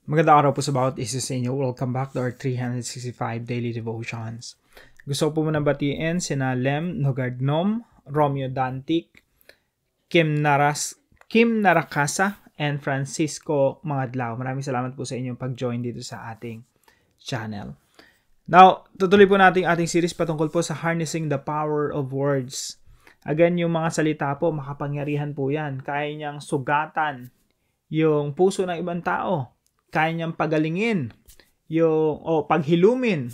Magandang araw po sa bawat isa sa inyo. Welcome back to our 365 Daily Devotions. Gusto ko po muna batiin sina Lem Nogardnom, Romeo Dantic, Kim Narakasa, and Francisco Mangadlao. Maraming salamat po sa inyong pag-join dito sa ating channel. Now, tutuloy po natin ating series patungkol po sa harnessing the power of words. Again, yung mga salita po, makapangyarihan po yan. Kaya niyang sugatan yung puso ng ibang tao. Kaya niyang pagalingin paghilumin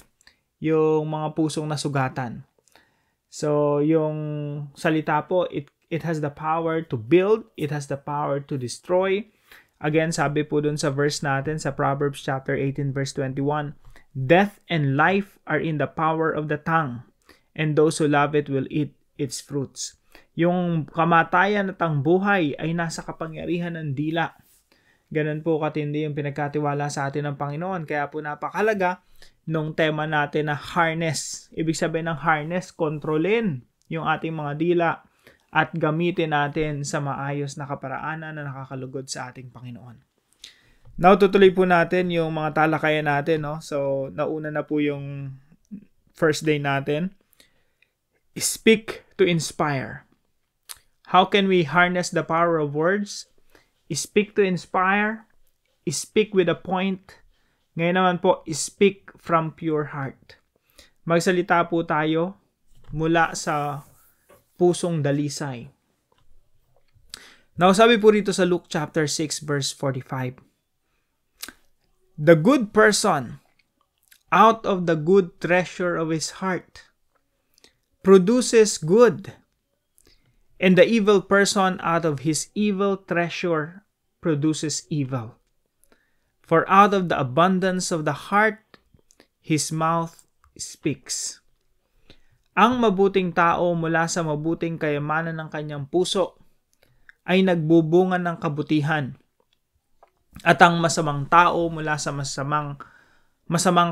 yung mga pusong nasugatan. So, yung salita po, it has the power to build, it has the power to destroy. Again, sabi po dun sa verse natin sa Proverbs chapter 18 verse 21, death and life are in the power of the tongue, and those who love it will eat its fruits. Yung kamatayan at ang buhay ay nasa kapangyarihan ng dila. Ganun po katindi yung pinagkatiwala sa atin ng Panginoon. Kaya po napakalaga nung tema natin na harness. Ibig sabihin ng harness, kontrolin yung ating mga dila at gamitin natin sa maayos na kaparaanan na nakakalugod sa ating Panginoon. Now, tutuloy po natin yung mga talakayan natin. No? So, nauna na po yung first day natin. Speak to inspire. How can we harness the power of words? Speak to inspire, speak with a point. Ngayon naman po, speak from pure heart. Magsalita po tayo mula sa pusong dalisay. Now, sabi po rito sa Luke chapter 6 verse 45. The good person, out of the good treasure of his heart, produces good. And the evil person out of his evil treasure produces evil. For out of the abundance of the heart, his mouth speaks. Ang mabuting tao mula sa mabuting kayamanan ng kanyang puso ay nagbubunga ng kabutihan. At ang masamang tao mula sa masamang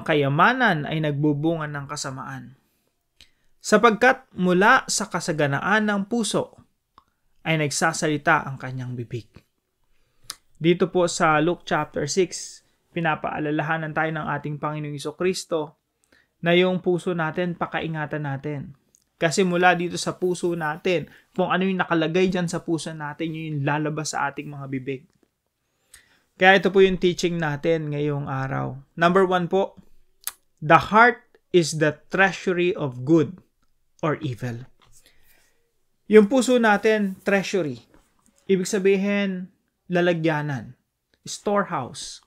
kayamanan ay nagbubunga ng kasamaan. Sapagkat mula sa kasaganaan ng puso ay nagsasalita ang kanyang bibig. Dito po sa Luke chapter 6, pinapaalalahanan tayo ng ating Panginoong Jesucristo na yung puso natin, pakaingatan natin. Kasi mula dito sa puso natin, kung ano yung nakalagay dyan sa puso natin, yun yung lalabas sa ating mga bibig. Kaya ito po yung teaching natin ngayong araw. Number 1 po, the heart is the treasury of good or evil. Yung puso natin, treasury. Ibig sabihin, lalagyanan, storehouse,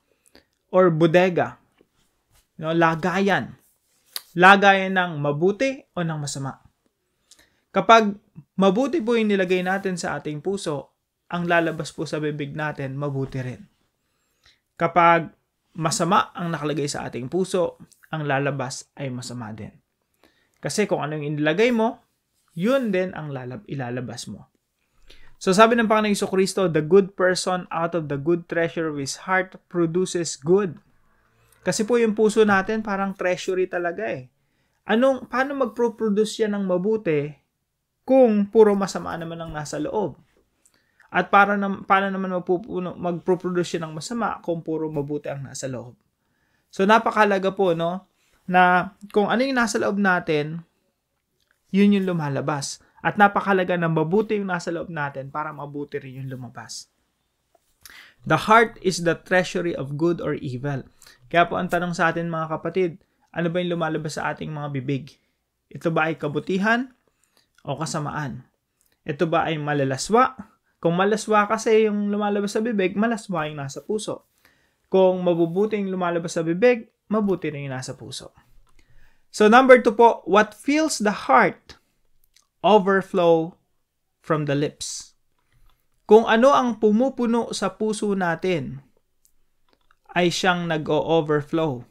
or bodega. Lagayan. Lagayan ng mabuti o ng masama. Kapag mabuti po yung nilagay natin sa ating puso, ang lalabas po sa bibig natin, mabuti rin. Kapag masama ang nakalagay sa ating puso, ang lalabas ay masama din. Kasi kung ano yung inilagay mo, yun din ang ilalabas mo. So sabi ng Panginoong Jesucristo, the good person out of the good treasure of his heart produces good. Kasi po yung puso natin parang treasury talaga eh. Paano magproproduce yan ng mabuti kung puro masama naman ang nasa loob? At paano naman magproproduce yan ng masama kung puro mabuti ang nasa loob? So napakahalaga po, no? Na kung ano yung nasa loob natin, yun yung lumalabas. At napakahalaga na mabuti yung nasa loob natin para mabuti rin yung lumabas. The heart is the treasury of good or evil. Kaya po ang tanong sa atin mga kapatid, ano ba yung lumalabas sa ating mga bibig? Ito ba ay kabutihan o kasamaan? Ito ba ay malalaswa? Kung malaswa kasi yung lumalabas sa bibig, malaswa yung nasa puso. Kung mabubuti yung lumalabas sa bibig, mabuti rin yung nasa puso. So number 2 po, what fills the heart overflow from the lips. Kung ano ang pumupuno sa puso natin ay siyang nag-o-overflow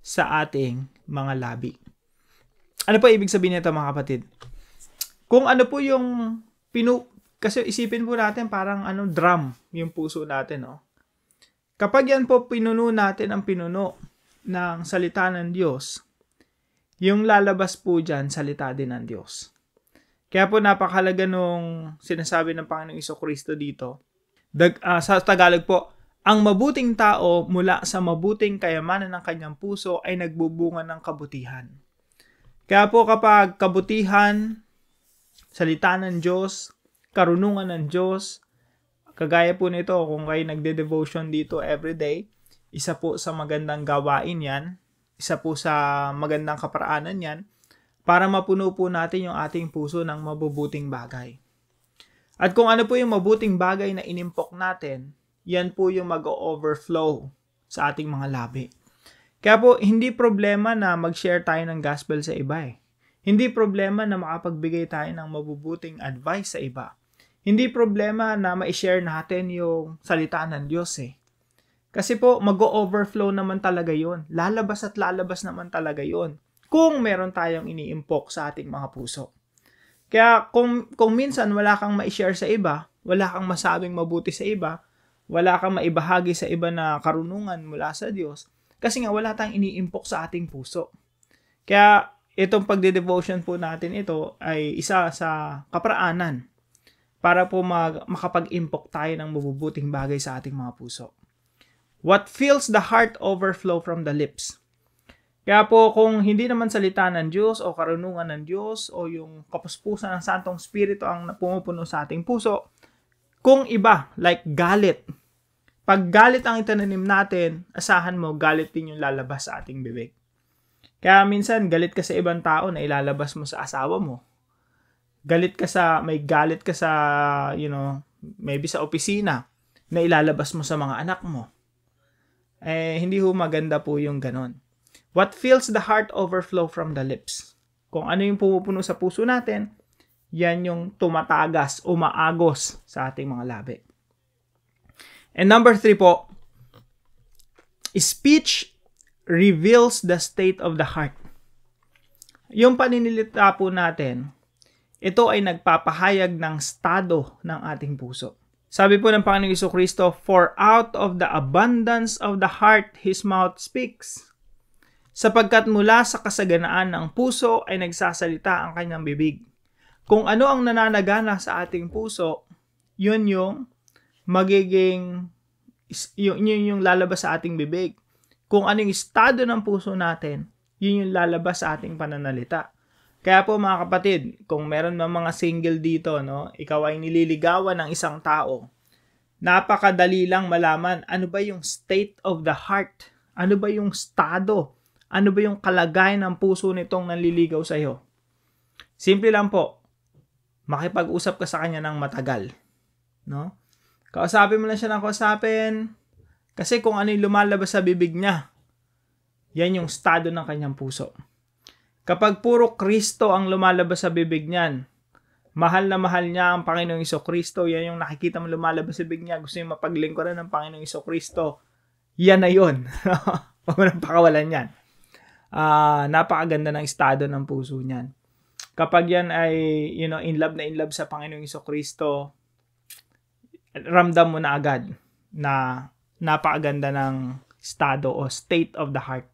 sa ating mga labi. Ano po ibig sabihin nito mga kapatid? Kung ano po yung kasi isipin po natin parang drum yung puso natin, no? Kapag yan po pinuno natin ang pinuno ng salita ng Diyos, yung lalabas po dyan, salita din ng Diyos. Kaya po napakahalaga nung sinasabi ng Panginoong Jesucristo dito. Sa Tagalog po, Ang mabuting tao mula sa mabuting kayamanan ng kanyang puso ay nagbubunga ng kabutihan. Kaya po kapag kabutihan, salita ng Diyos, karunungan ng Diyos, kagaya po nito kung kayo nagde-devotion dito everyday, isa po sa magandang gawain yan, isa po sa magandang kaparaanan yan, para mapuno po natin yung ating puso ng mabubuting bagay. At kung ano po yung mabuting bagay na inimpok natin, yan po yung mag-overflow sa ating mga labi. Kaya po, hindi problema na mag-share tayo ng gospel sa iba eh. Hindi problema na makapagbigay tayo ng mabubuting advice sa iba. Hindi problema na ma-share natin yung salita ng Diyos eh. Kasi po, mag-overflow naman talaga yon. Lalabas at lalabas naman talaga yon. Kung meron tayong iniimpok sa ating mga puso. Kaya kung minsan wala kang ma-share sa iba, wala kang masabing mabuti sa iba, wala kang maibahagi sa iba na karunungan mula sa Diyos, kasi nga wala tayong iniimpok sa ating puso. Kaya itong pagde-devotion po natin ito ay isa sa kaparaanan para po makapag-impok tayo ng mabubuting bagay sa ating mga puso. What fills the heart overflow from the lips. Kaya po kung hindi naman salita ng Diyos o karunungan ng Diyos o yung kapuspusan ng Santong Espiritu ang pumupuno sa ating puso, kung iba, like galit. Pag galit ang itinanim natin, asahan mo, galit din yung lalabas sa ating bibig. Kaya minsan, galit ka sa ibang tao na ilalabas mo sa asawa mo. May galit ka sa, maybe sa opisina na ilalabas mo sa mga anak mo. Hindi ho maganda po yung ganon. What fills the heart overflow from the lips. Kung ano yung pumupuno sa puso natin, yan yung tumatagas, umaagos sa ating mga labi. And number 3 po, speech reveals the state of the heart. Yung paninilita po natin, ito ay nagpapahayag ng estado ng ating puso. Sabi po ng Panginoong Jesucristo, for out of the abundance of the heart, His mouth speaks. Sapagkat mula sa kasaganaan ng puso ay nagsasalita ang kanyang bibig. Kung ano ang nananagana sa ating puso, yun yung magiging, yun yung lalabas sa ating bibig. Kung ano yung estado ng puso natin, yun yung lalabas sa ating pananalita. Kaya po mga kapatid, kung meron mga single dito, ikaw ay nililigawan ng isang tao, napakadali lang malaman ano ba yung state of the heart, ano ba yung estado, ano ba yung kalagayan ng puso nitong nanliligaw sa iyo. Simple lang po, makipag-usap ka sa kanya ng matagal. Kausapin mo lang siya ng kausapin, kasi kung ano yung lumalabas sa bibig niya, yan yung estado ng kanyang puso. Kapag puro Kristo ang lumalabas sa bibig niyan, mahal na mahal niya ang Panginoong Jesucristo, yan yung nakikita mo lumalabas sa bibig niya, gusto niya mapaglingkuran ng Panginoong Jesucristo, yan na yun. Huwag mo nang pakawalan yan. Napakaganda ng estado ng puso niyan. Kapag yan ay, in love sa Panginoong Jesucristo, ramdam mo na agad na napakaganda ng estado o state of the heart.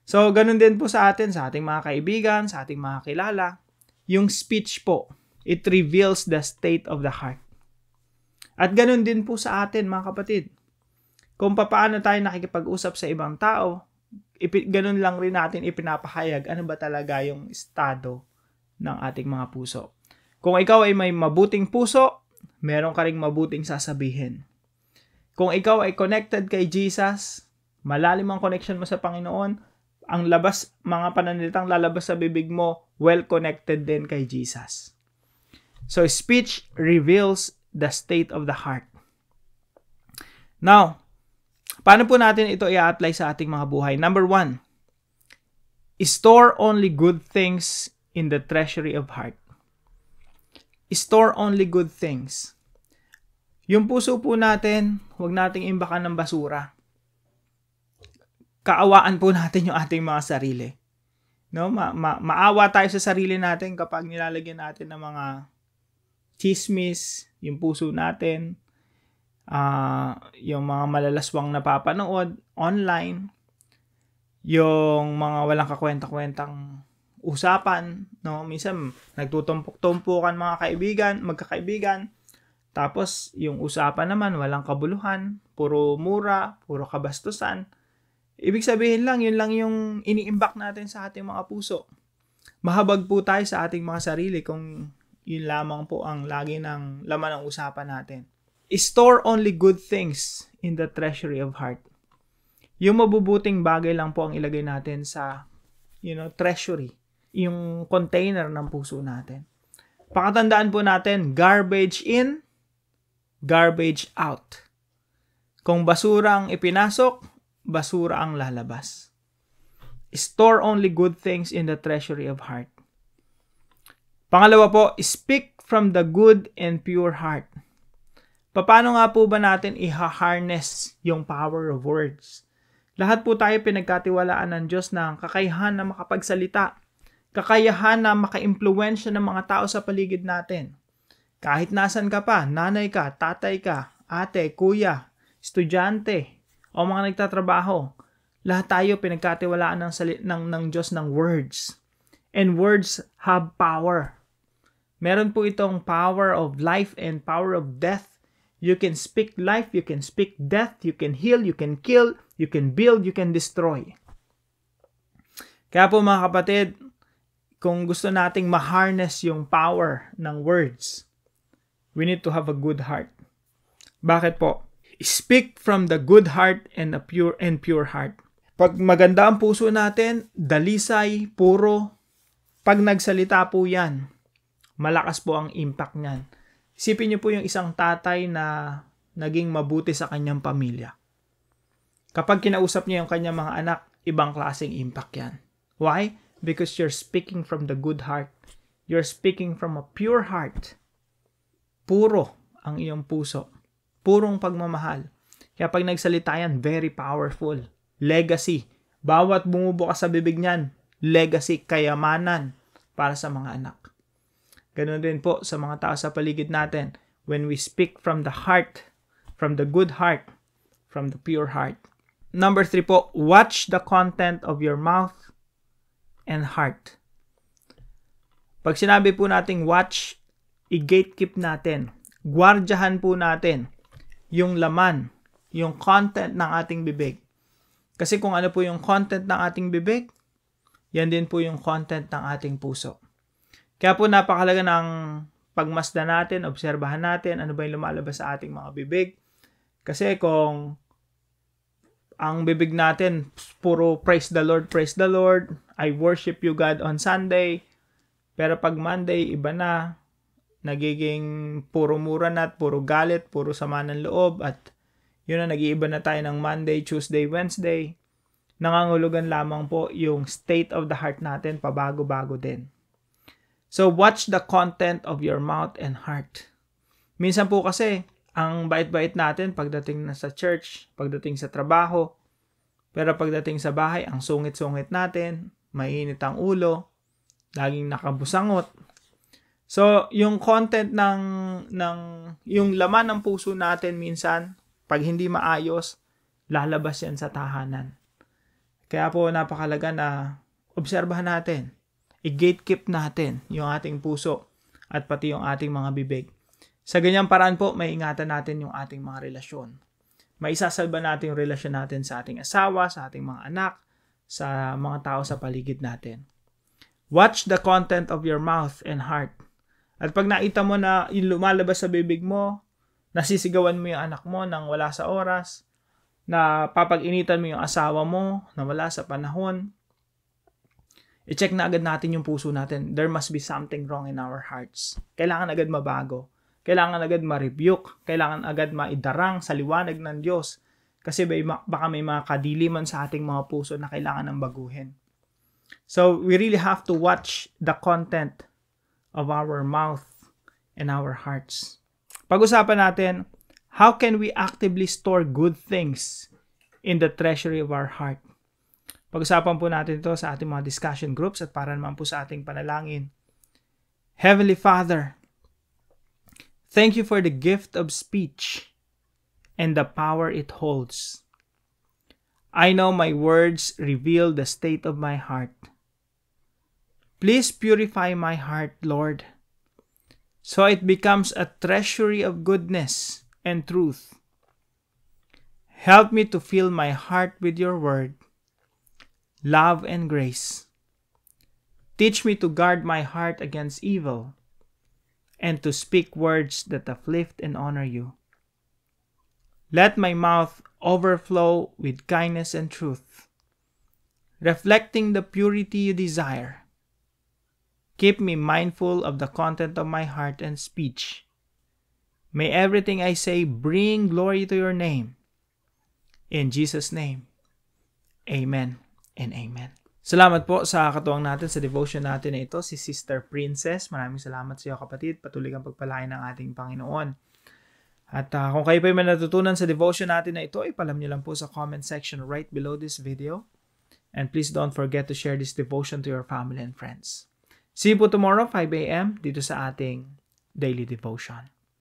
So, ganun din po sa atin, sa ating mga kaibigan, sa ating mga kilala. Yung speech po, it reveals the state of the heart. At ganun din po sa atin, mga kapatid. Kung paano tayo nakikipag-usap sa ibang tao, ganun lang rin natin ipinapahayag ano ba talaga yung estado ng ating mga puso. Kung ikaw ay may mabuting puso, meron ka ring mabuting sasabihin. Kung ikaw ay connected kay Jesus, malalim ang connection mo sa Panginoon, ang mga pananalitang lalabas sa bibig mo, well-connected din kay Jesus. So, speech reveals the state of the heart. Now, paano po natin ito i-apply sa ating mga buhay? Number 1, store only good things in the treasury of heart. Store only good things. Yung puso po natin, huwag nating imbakan ng basura. Kaawaan po natin yung ating mga sarili. Maawa tayo sa sarili natin kapag nilalagyan natin ng mga chismis, yung puso natin, yung mga malalaswang napapanood online, yung mga walang kakwenta-kwentang usapan, Minsan nagtutumpok-tumpukan magkakaibigan, Tapos, yung usapan naman, walang kabuluhan, puro mura, puro kabastusan. Ibig sabihin lang, yun lang yung iniimbak natin sa ating mga puso. Mahabag po tayo sa ating mga sarili kung yun lamang po ang lagi ng laman ng usapan natin. Store only good things in the treasury of heart. Yung mabubuting bagay lang po ang ilagay natin sa, treasury. Yung container ng puso natin. Pakatandaan po natin, garbage in, garbage out. Kung basura ang ipinasok, basura ang lalabas. Store only good things in the treasury of heart. Pangalawa po, speak from the good and pure heart. Paano nga po ba natin i-harness yung power of words? Lahat po tayo pinagkatiwalaan ng Diyos ng kakayahan na makapagsalita, kakayahan na maka-impluwensya ng mga tao sa paligid natin. Kahit nasan ka pa, nanay ka, tatay ka, ate, kuya, estudyante, o mga nagtatrabaho, lahat tayo pinagkatiwalaan ng Diyos ng words. And words have power. Meron po itong power of life and power of death. You can speak life, you can speak death, you can heal, you can kill, you can build, you can destroy. Kaya po mga kapatid, kung gusto nating ma-harness yung power ng words, we need to have a good heart. Bakit po? Speak from the good heart and a pure heart. Pag maganda ang puso natin, dalisay, puro, pag nagsalita po yan, malakas po ang impact niyan. Isipin niyo po yung isang tatay na naging mabuti sa kanyang pamilya. Kapag kinausap niya yung kanyang mga anak, ibang klaseng impact yan. Why? Because you're speaking from the good heart. You're speaking from a pure heart. Puro ang iyong puso. Purong pagmamahal. Kaya pag nagsalita yan, very powerful. Legacy. Bawat bumubukas sa bibig niyan, legacy, kayamanan para sa mga anak. Ganun din po sa mga tao sa paligid natin. When we speak from the heart, from the good heart, from the pure heart. Number 3 po, watch the content of your mouth and heart. Pag sinabi po nating watch, i-gatekeep natin. Gwardyahan po natin yung laman, yung content ng ating bibig. Kasi kung ano po yung content ng ating bibig, yan din po yung content ng ating puso. Kaya po napakalaga ng pagmasdan natin, obserbahan natin, ano ba yung lumalabas sa ating mga bibig. Kasi kung ang bibig natin, puro praise the Lord, I worship you God on Sunday. Pero pag Monday, iba na. Nagiging puro mura na at puro galit, puro sama ng loob. At yun na, nag-iiba na tayo ng Monday, Tuesday, Wednesday. Nangangulugan lamang po yung state of the heart natin, pabago-bago din. So, watch the content of your mouth and heart. Minsan po kasi, ang bait-bait natin pagdating na sa church, pagdating sa trabaho, pero pagdating sa bahay, ang sungit-sungit natin, mainit ang ulo, laging nakabusangot. So, yung content yung laman ng puso natin minsan, pag hindi maayos, lalabas yan sa tahanan. Kaya po napakalaga na obserbahan natin, i-gatekeep natin yung ating puso at pati yung ating mga bibig. Sa ganyang paraan po, may ingatan natin yung ating mga relasyon. Maisasalba natin yung relasyon natin sa ating asawa, sa ating mga anak, sa mga tao sa paligid natin. Watch the content of your mouth and heart. At pag nakita mo na yung lumalabas sa bibig mo, nasisigawan mo yung anak mo nang wala sa oras, na papag-initan mo yung asawa mo na wala sa panahon, i-check na agad natin yung puso natin. There must be something wrong in our hearts. Kailangan agad mabago. Kailangan agad ma-rebuke. Kailangan agad maidarang sa liwanag ng Diyos. Kasi baka may mga kadiliman sa ating mga puso na kailangan ng baguhin. So, we really have to watch the content of our mouth and our hearts. Pag-usapan natin, how can we actively store good things in the treasury of our heart? Pag-usapan po natin ito sa ating mga discussion groups at para naman po sa ating panalangin. Heavenly Father, thank you for the gift of speech and the power it holds. I know my words reveal the state of my heart. Please purify my heart, Lord. so it becomes a treasury of goodness and truth. Help me to fill my heart with your word, love, and grace. Teach me to guard my heart against evil and to speak words that uplift and honor you. Let my mouth overflow with kindness and truth, reflecting the purity you desire. Keep me mindful of the content of my heart and speech. May everything I say bring glory to your name. In Jesus' name, amen and amen. Salamat po sa katuwang natin sa devotion natin na ito, si Sister Princess. Maraming salamat sa iyo, kapatid. Patuloy kang pagpalain ng ating Panginoon. At kung kayo pa may natutunan sa devotion natin na ito, ipalam niyo lang po sa comment section right below this video. And please don't forget to share this devotion to your family and friends. See you po tomorrow, 5 a.m. dito sa ating Daily Devotion.